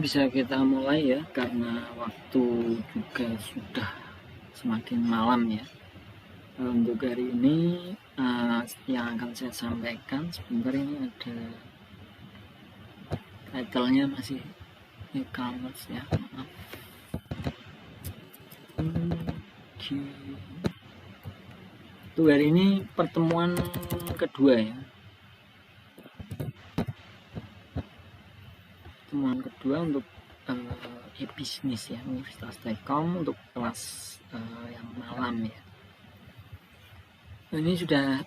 bisa kita mulai ya, karena waktu juga sudah semakin malam ya. Untuk hari ini yang akan saya sampaikan sebentar, ini ada title-nya masih e-commerce ya, maaf. Untuk hari ini pertemuan kedua ya. Pertemuan kedua untuk e-bisnis ya, Universitas Telkom untuk kelas yang malam ya. Ini sudah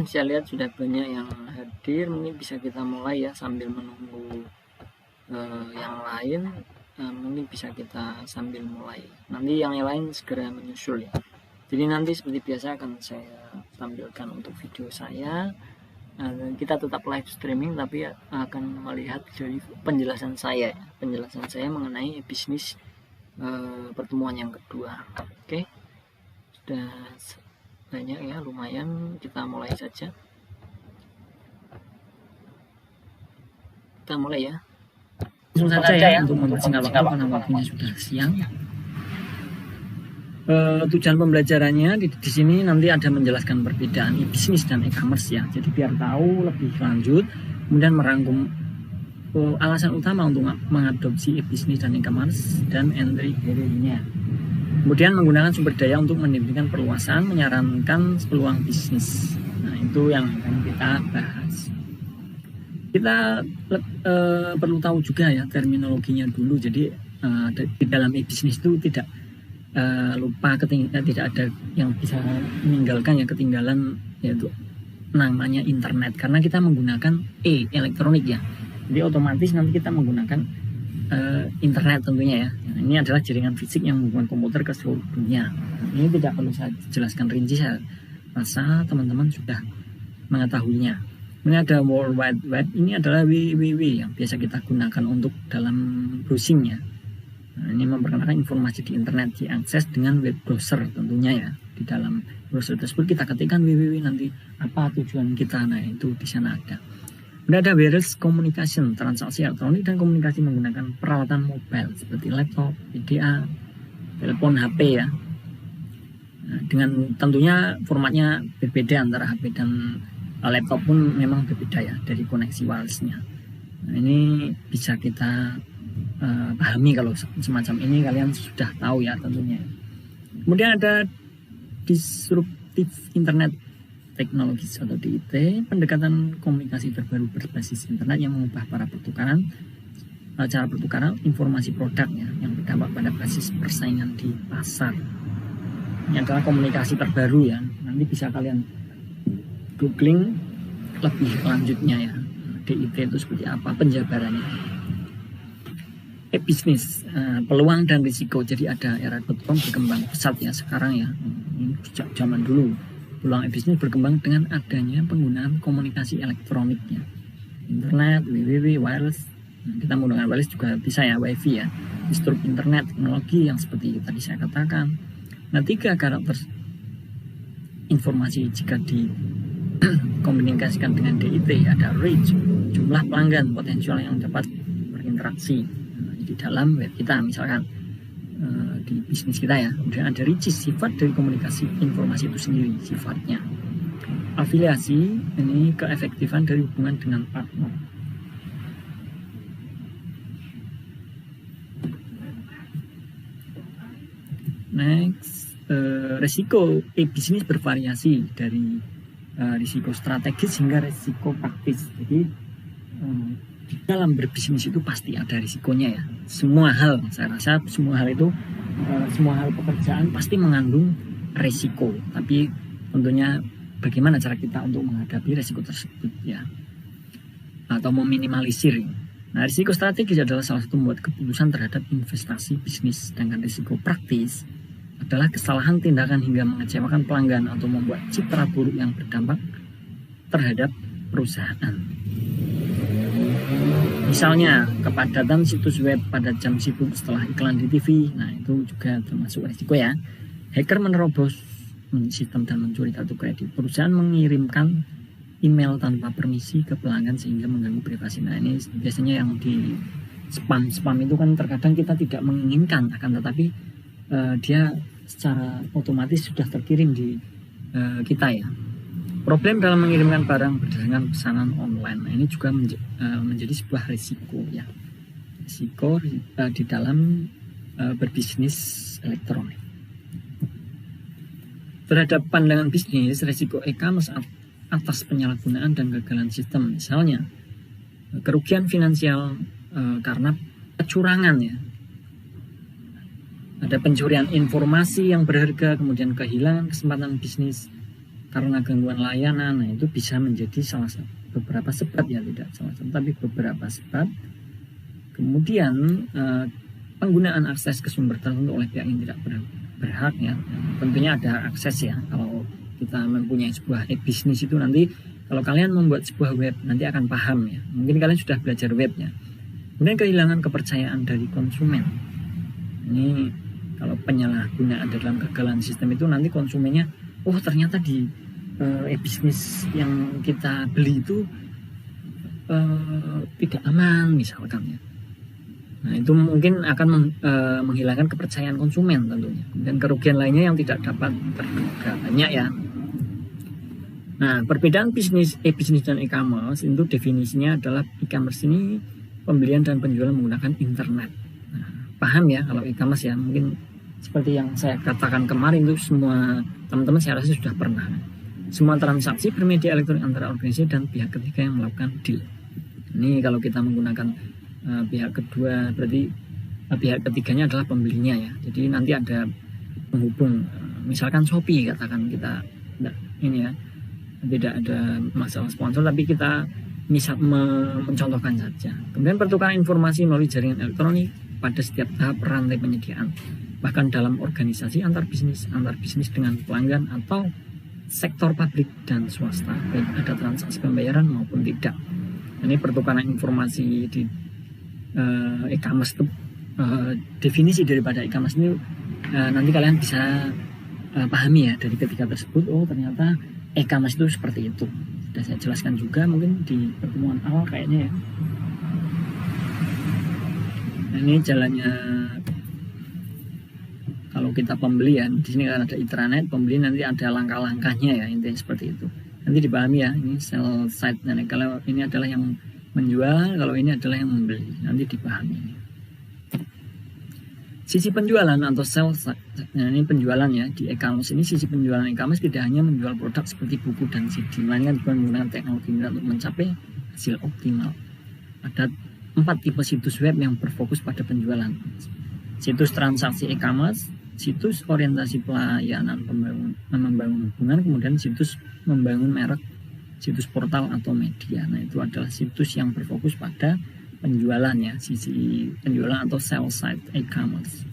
saya lihat sudah banyak yang hadir, mungkin bisa kita mulai ya sambil menunggu yang lain. Mungkin bisa kita sambil mulai, nanti yang lain segera menyusul ya. Jadi nanti seperti biasa akan saya tampilkan untuk video saya. Kita tetap live streaming tapi akan melihat dari penjelasan saya ya. Penjelasan saya mengenai bisnis pertemuan yang kedua. Oke, sudah banyak ya, lumayan. Kita mulai saja. Kita mulai ya. Langsung saja ya, untuk mempersingkat waktu karena waktunya sudah siang. Tujuan pembelajarannya di sini nanti ada menjelaskan perbedaan e-bisnis dan e-commerce ya. Jadi biar tahu lebih lanjut, kemudian merangkum alasan utama untuk mengadopsi e-bisnis dan e-commerce dan entry barrier-nya. Kemudian menggunakan sumber daya untuk mendapatkan perluasan, menyarankan peluang bisnis. Nah, itu yang akan kita bahas. Kita perlu tahu juga ya terminologinya dulu. Jadi di dalam e-bisnis itu tidak lupa tidak ada yang bisa meninggalkan ya, ketinggalan yaitu namanya internet, karena kita menggunakan elektronik ya. Jadi otomatis nanti kita menggunakan internet tentunya ya. Ini adalah jaringan fisik yang menghubungkan komputer ke seluruh dunia. Ini tidak perlu saya jelaskan rinci, saya rasa teman-teman sudah mengetahuinya. Ini ada World Wide Web, ini adalah www yang biasa kita gunakan untuk dalam browsing ya. Nah, ini memperkenalkan informasi di internet diakses dengan web browser tentunya ya. Di dalam browser tersebut kita ketikkan www, nanti apa tujuan kita, nah itu di sana ada. Kemudian ada wireless communication, transaksi elektronik dan komunikasi menggunakan peralatan mobile seperti laptop, PDA, telepon HP ya. Nah, dengan tentunya formatnya berbeda antara HP dan laptop pun memang berbeda ya dari koneksi wirelessnya. Nah, ini bisa kita pahami kalau semacam ini, kalian sudah tahu ya tentunya. Kemudian ada disruptive internet teknologis atau DIT, pendekatan komunikasi terbaru berbasis internet yang mengubah cara pertukaran informasi produk ya, yang berdampak pada basis persaingan di pasar. Ini adalah komunikasi terbaru ya. Nanti bisa kalian googling lebih lanjutnya ya, DIT itu seperti apa penjabarannya. E-bisnis, peluang dan risiko. Jadi ada era.com berkembang pesat ya sekarang ya. Ini sejak zaman dulu. Peluang e-bisnis berkembang dengan adanya penggunaan komunikasi elektroniknya. Internet, www, wireless. Kita menggunakan wireless juga bisa ya, wifi ya. Disrupt internet, teknologi yang seperti tadi saya katakan. Nah, 3 karakter informasi jika dikomunikasikan dengan DIT, ada reach, jumlah pelanggan potensial yang dapat berinteraksi di dalam web kita, misalkan di bisnis kita ya. Kemudian ada reach, sifat dari komunikasi informasi itu sendiri, sifatnya. Afiliasi, ini keefektifan dari hubungan dengan partner. Next, risiko e-bisnis bervariasi dari risiko strategis hingga risiko praktis. Jadi di dalam berbisnis itu pasti ada risikonya ya. Semua hal, saya rasa semua hal itu, semua hal pekerjaan pasti mengandung risiko. Tapi tentunya bagaimana cara kita untuk menghadapi risiko tersebut ya, atau meminimalisir. Nah, risiko strategis adalah salah satu membuat keputusan terhadap investasi bisnis, sedangkan risiko praktis adalah kesalahan tindakan hingga mengecewakan pelanggan atau membuat citra buruk yang berdampak terhadap perusahaan. Misalnya kepadatan situs web pada jam sibuk setelah iklan di TV, nah itu juga termasuk risiko ya. Hacker menerobos sistem dan mencuri kartu kredit. Perusahaan mengirimkan email tanpa permisi ke pelanggan sehingga mengganggu privasi. Nah, ini biasanya yang spam itu kan terkadang kita tidak menginginkan, akan tetapi dia secara otomatis sudah terkirim di kita ya. Problem dalam mengirimkan barang berdasarkan pesanan online, nah ini juga menjadi sebuah risiko ya, risiko di dalam berbisnis elektronik. Terhadap pandangan bisnis, risiko e-commerce atas penyalahgunaan dan kegagalan sistem, misalnya kerugian finansial karena kecurangan ya, ada pencurian informasi yang berharga, kemudian kehilangan kesempatan bisnis karena gangguan layanan. Nah itu bisa menjadi salah satu beberapa sebab ya, tidak salah satu tapi beberapa sebab. Kemudian penggunaan akses ke sumber tertentu oleh pihak yang tidak berhak ya, tentunya ada akses ya. Kalau kita mempunyai sebuah e-bisnis itu nanti kalau kalian membuat sebuah web nanti akan paham ya, mungkin kalian sudah belajar webnya. Kemudian kehilangan kepercayaan dari konsumen, ini kalau penyalahgunaan dalam kegagalan sistem itu nanti konsumennya, oh ternyata di e-bisnis yang kita beli itu tidak aman misalkan ya. Nah itu mungkin akan menghilangkan kepercayaan konsumen tentunya. Dan kerugian lainnya yang tidak dapat terduga banyak ya. Nah perbedaan bisnis e-bisnis dan e-commerce itu definisinya adalah e-commerce ini pembelian dan penjualan menggunakan internet. Nah, paham ya kalau e-commerce ya, mungkin seperti yang saya katakan kemarin itu semua teman-teman saya rasa sudah pernah. Semua transaksi bermedia elektronik antara organisasi dan pihak ketiga yang melakukan deal. Ini kalau kita menggunakan pihak kedua berarti pihak ketiganya adalah pembelinya ya. Jadi nanti ada penghubung, misalkan Shopee katakan kita ini ya, tidak ada masalah sponsor tapi kita bisa mencontohkan saja. Kemudian pertukaran informasi melalui jaringan elektronik pada setiap tahap rantai penyediaan, bahkan dalam organisasi antar bisnis dengan pelanggan atau sektor publik dan swasta, baik ada transaksi pembayaran maupun tidak. Ini pertukaran informasi di e-commerce itu definisi daripada e-commerce ini nanti kalian bisa pahami ya dari ketiga tersebut. Oh ternyata e-commerce itu seperti itu. Sudah saya jelaskan juga mungkin di pertemuan awal kayaknya ya. Nah, ini jalannya kalau kita pembelian di sini kan ada intranet pembelian, nanti ada langkah-langkahnya ya, intinya seperti itu. Nanti dipahami ya, ini sell side. Nah, kalau ini adalah yang menjual, kalau ini adalah yang membeli, nanti dipahami. Sisi penjualan atau sales, nah ini penjualan ya di e-commerce ini. Sisi penjualan e-commerce tidak hanya menjual produk seperti buku dan CD, melainkan juga menggunakan teknologi untuk mencapai hasil optimal. Ada 4 tipe situs web yang berfokus pada penjualan: situs transaksi e-commerce, situs orientasi pelayanan membangun hubungan, kemudian situs membangun merek, situs portal atau media. Nah itu adalah situs yang berfokus pada penjualan ya, sisi penjualan atau sales side e-commerce.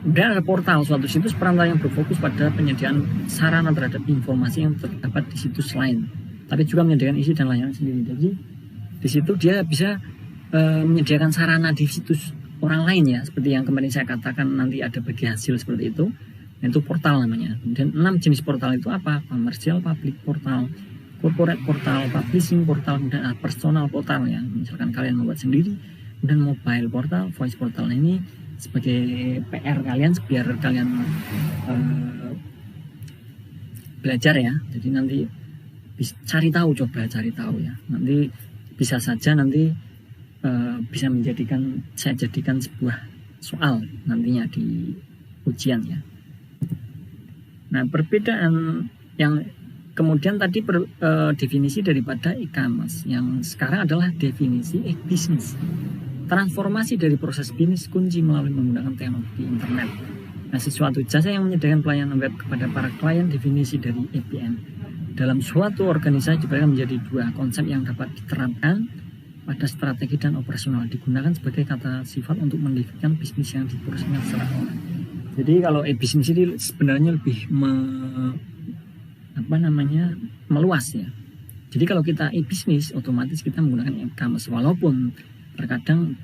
Kemudian ada portal, suatu situs perantara yang berfokus pada penyediaan sarana terhadap informasi yang terdapat di situs lain, tapi juga menyediakan isi dan layanan sendiri. Jadi di situ dia bisa menyediakan sarana di situs orang lain ya, seperti yang kemarin saya katakan nanti ada bagi hasil seperti itu. Itu portal namanya. Dan 6 jenis portal itu apa? Komersial, public portal, corporate portal, publishing portal, kemudian personal portal ya. Misalkan kalian membuat sendiri, kemudian mobile portal, voice portal. Nah, ini sebagai PR kalian biar kalian belajar ya. Jadi nanti cari tahu, coba cari tahu ya. Nanti bisa saja nanti bisa saya jadikan sebuah soal nantinya di ujian ya. Nah perbedaan yang kemudian tadi definisi daripada e-commerce yang sekarang adalah definisi e-business. Transformasi dari proses bisnis kunci melalui menggunakan teknologi internet. Nah sesuatu jasa yang menyediakan pelayanan web kepada para klien. Definisi dari EPN dalam suatu organisasi dibagi menjadi 2 konsep yang dapat diterapkan pada strategi dan operasional, digunakan sebagai kata sifat untuk mendefinisikan bisnis yang diproseskan secara online. Jadi kalau e-bisnis ini sebenarnya lebih meluas ya. Jadi kalau kita e-bisnis otomatis kita menggunakan e-commerce, walaupun terkadang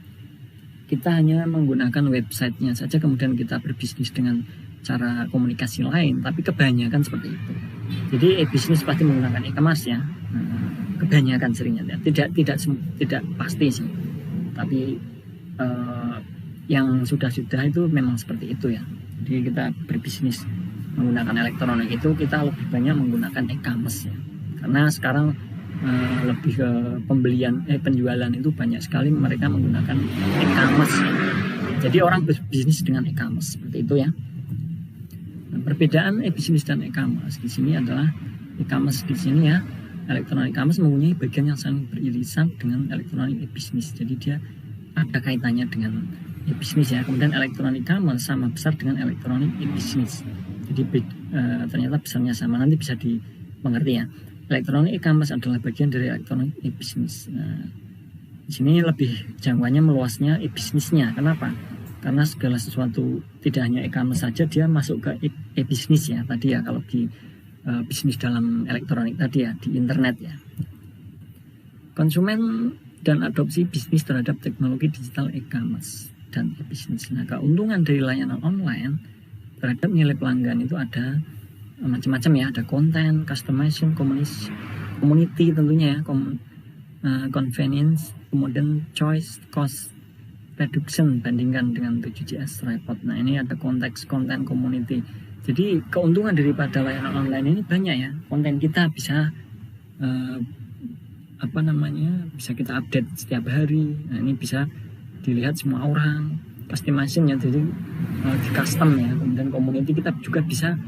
kita hanya menggunakan websitenya saja kemudian kita berbisnis dengan cara komunikasi lain, tapi kebanyakan seperti itu. Jadi e-bisnis pasti menggunakan e-commerce ya. Kebanyakan seringnya tidak pasti sih. tapi yang sudah itu memang seperti itu ya. Jadi kita berbisnis menggunakan elektronik itu kita lebih banyak menggunakan e-commerce ya, karena sekarang lebih ke penjualan itu banyak sekali mereka menggunakan e-commerce ya. Jadi orang berbisnis dengan e-commerce seperti itu ya. Nah, perbedaan e-bisnis dan e-commerce di sini adalah e-commerce di sini ya, elektronik e-commerce mempunyai bagian yang saling beririsan dengan elektronik e-bisnis. Jadi dia ada kaitannya dengan e-bisnis ya. Kemudian elektronik e-commerce sama besar dengan elektronik e-bisnis. Jadi ternyata besarnya sama, nanti bisa dimengerti ya. Elektronik e-commerce adalah bagian dari elektronik e-bisnis. Nah, di sini lebih jangkauannya meluasnya e-bisnisnya. Kenapa? Karena segala sesuatu tidak hanya e-commerce saja, dia masuk ke e-bisnis ya. Tadi ya kalau di bisnis dalam elektronik tadi ya, di internet ya. Konsumen dan adopsi bisnis terhadap teknologi digital e-commerce dan e-bisnis. Nah, keuntungan dari layanan online terhadap nilai pelanggan itu ada macam-macam ya, ada konten, customization, community tentunya ya, convenience, kemudian choice, cost reduction bandingkan dengan 7JS report. Nah, ini ada konteks, konten, community. Jadi keuntungan daripada layanan online ini banyak ya. Konten kita bisa bisa kita update setiap hari. Nah, ini bisa dilihat semua orang, customization ya, jadi di custom ya. Kemudian community kita juga bisa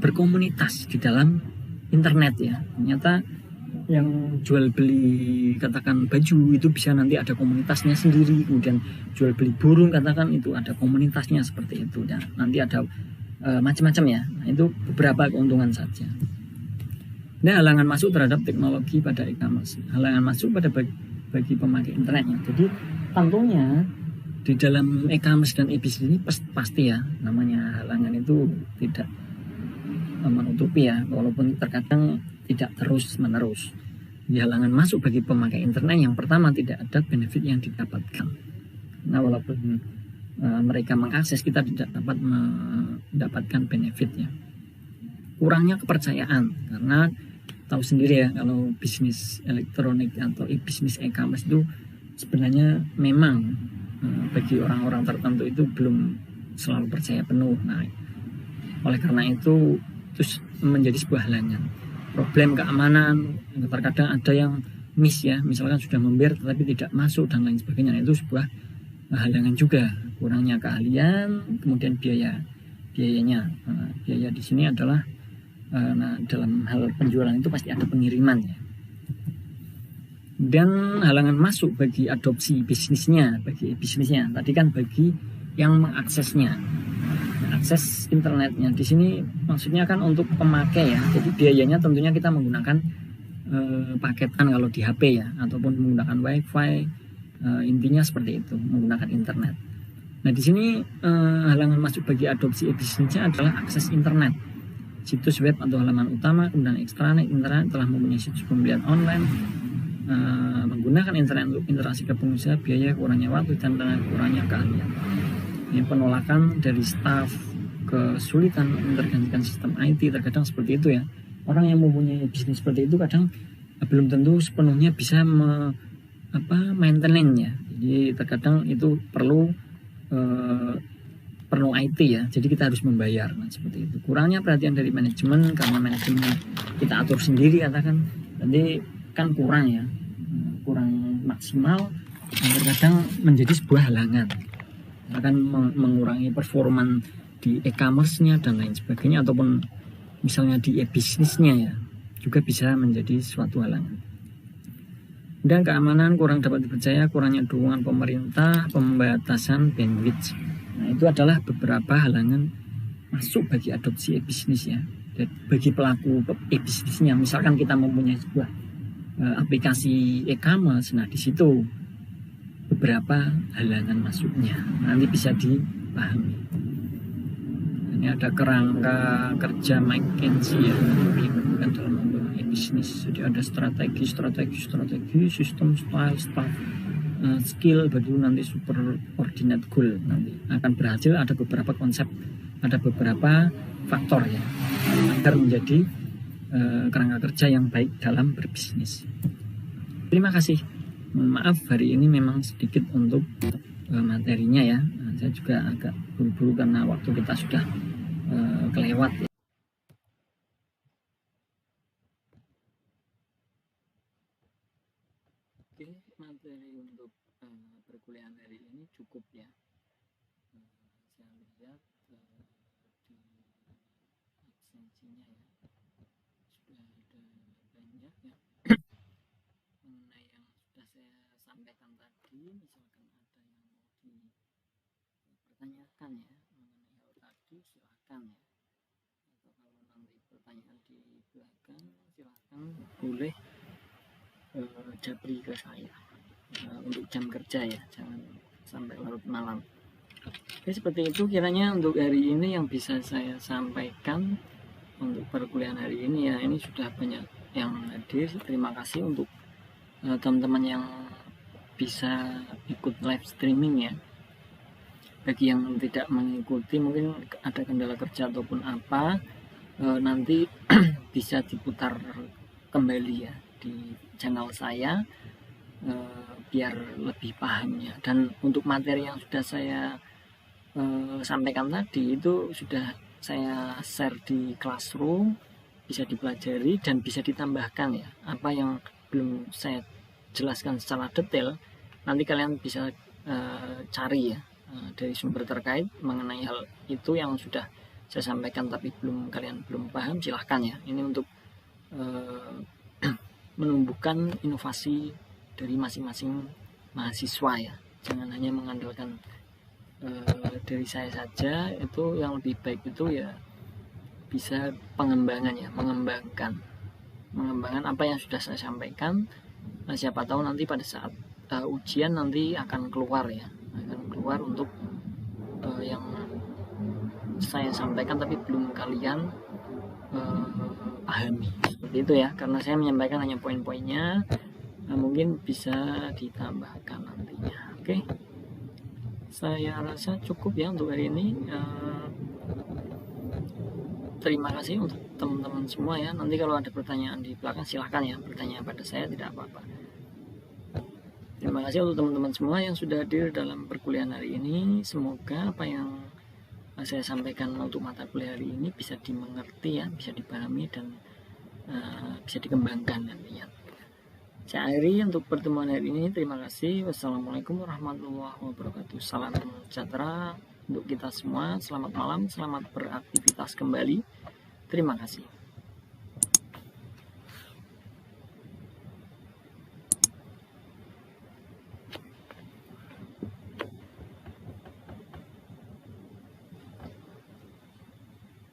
berkomunitas di dalam internet ya. Ternyata yang jual beli katakan baju itu bisa nanti ada komunitasnya sendiri, kemudian jual beli burung katakan itu ada komunitasnya seperti itu ya. Nanti ada macam-macam ya. Nah, itu beberapa keuntungan saja. Nah, halangan masuk terhadap teknologi pada e-commerce. Halangan masuk pada bagi pemakai internetnya. Jadi tentunya di dalam e-commerce dan e-bisnis ini pasti ya, namanya halangan itu tidak menutupi ya, walaupun terkadang tidak terus menerus. Di halangan masuk bagi pemakai internet yang pertama, tidak ada benefit yang didapatkan. Nah, walaupun mereka mengakses, kita tidak dapat mendapatkan benefit ya. Kurangnya kepercayaan, karena tahu sendiri ya, kalau bisnis elektronik atau bisnis e-commerce itu sebenarnya memang bagi orang-orang tertentu itu belum selalu percaya penuh. Nah, oleh karena itu terus menjadi sebuah halangan. Problem keamanan, terkadang ada yang miss ya, misalkan sudah membayar tetapi tidak masuk dan lain sebagainya. Itu sebuah halangan juga. Kurangnya keahlian, kemudian biayanya. Biaya di sini adalah dalam hal penjualan itu pasti ada pengiriman ya. Dan halangan masuk bagi adopsi bisnisnya, bagi bisnisnya. Tadi kan bagi yang mengaksesnya, akses internetnya. Di sini maksudnya kan untuk pemakai ya. Jadi biayanya tentunya kita menggunakan paketan kalau di HP ya, ataupun menggunakan WiFi. Intinya seperti itu, menggunakan internet. Nah, di sini halangan masuk bagi adopsi bisnisnya adalah akses internet. Situs web atau halaman utama, kemudian ekstranet internet telah mempunyai situs pembelian online, menggunakan internet untuk interaksi ke pengusaha, biaya, kurangnya waktu, dan kurangnya keahlian. Ini penolakan dari staf, kesulitan menergantikan sistem IT, terkadang seperti itu ya. Orang yang mempunyai bisnis seperti itu kadang belum tentu sepenuhnya bisa maintenance ya. Jadi terkadang itu perlu IT ya, jadi kita harus membayar. Nah, seperti itu. Kurangnya perhatian dari manajemen, karena manajemen kita atur sendiri katakan, nanti kan kurang ya, kurang maksimal, dan terkadang menjadi sebuah halangan, akan mengurangi performan di e-commerce-nya dan lain sebagainya, ataupun misalnya di e-bisnisnya ya, juga bisa menjadi suatu halangan. Dan keamanan kurang dapat dipercaya, kurangnya dukungan pemerintah, pembatasan bandwidth. Nah, itu adalah beberapa halangan masuk bagi adopsi e-bisnis ya. Dan bagi pelaku e-bisnisnya, misalkan kita mempunyai sebuah aplikasi e-commerce, nah di situ beberapa halangan masuknya. Nanti bisa dipahami. Ini ada kerangka kerja McKinsey ya, bukan dalam e-bisnis. Jadi ada strategi, sistem, style, staff, skill, baru nanti subordinate goal. Nanti akan berhasil, ada beberapa konsep, ada beberapa faktor ya, agar menjadi kerangka kerja yang baik dalam berbisnis. Terima kasih. Maaf hari ini memang sedikit untuk materinya ya. Saya juga agak buru-buru karena waktu kita sudah kelewat ya. Oke, materi untuk perkuliahan hari ini cukup ya. Saya lihat di absensinya ya sudah ada banyak ya mengenai yang sudah saya sampaikan tadi. Misalkan ada yang mau dipertanyakan ya mengenai hal tadi, silahkan ya. Atau kalau nanti pertanyaan di belakang, silahkan boleh japri ke saya untuk jam kerja ya, jangan sampai larut malam. Oke, seperti itu kiranya untuk hari ini yang bisa saya sampaikan untuk perkuliahan hari ini ya. Ini sudah banyak yang hadir. Terima kasih untuk teman-teman yang bisa ikut live streaming ya. Bagi yang tidak mengikuti mungkin ada kendala kerja ataupun apa, nanti bisa diputar kembali ya di channel saya biar lebih paham ya. Dan untuk materi yang sudah saya sampaikan tadi itu sudah saya share di Classroom, bisa dipelajari dan bisa ditambahkan ya. Apa yang belum saya jelaskan secara detail, nanti kalian bisa cari ya dari sumber terkait mengenai hal itu yang sudah saya sampaikan tapi kalian belum paham, silahkan ya. Ini untuk menumbuhkan inovasi dari masing-masing mahasiswa ya. Jangan hanya mengandalkan dari saya saja. Itu yang lebih baik itu ya bisa pengembangan ya, mengembangkan apa yang sudah saya sampaikan. Nah, siapa tahu nanti pada saat ujian nanti akan keluar ya, untuk yang saya sampaikan tapi belum kalian pahami, seperti itu ya. Karena saya menyampaikan hanya poin-poinnya, mungkin bisa ditambahkan nantinya. Oke, saya rasa cukup ya untuk hari ini. Terima kasih untuk teman-teman semua ya. Nanti kalau ada pertanyaan di belakang silahkan ya bertanya pada saya, tidak apa-apa. Terima kasih untuk teman-teman semua yang sudah hadir dalam perkuliahan hari ini. Semoga apa yang saya sampaikan untuk mata kuliah hari ini bisa dimengerti ya, bisa dipahami dan bisa dikembangkan nantinya. Saya akhiri untuk pertemuan hari ini. Terima kasih. Wassalamualaikum warahmatullahi wabarakatuh. Salam sejahtera untuk kita semua. Selamat malam, selamat beraktivitas kembali. Terima kasih.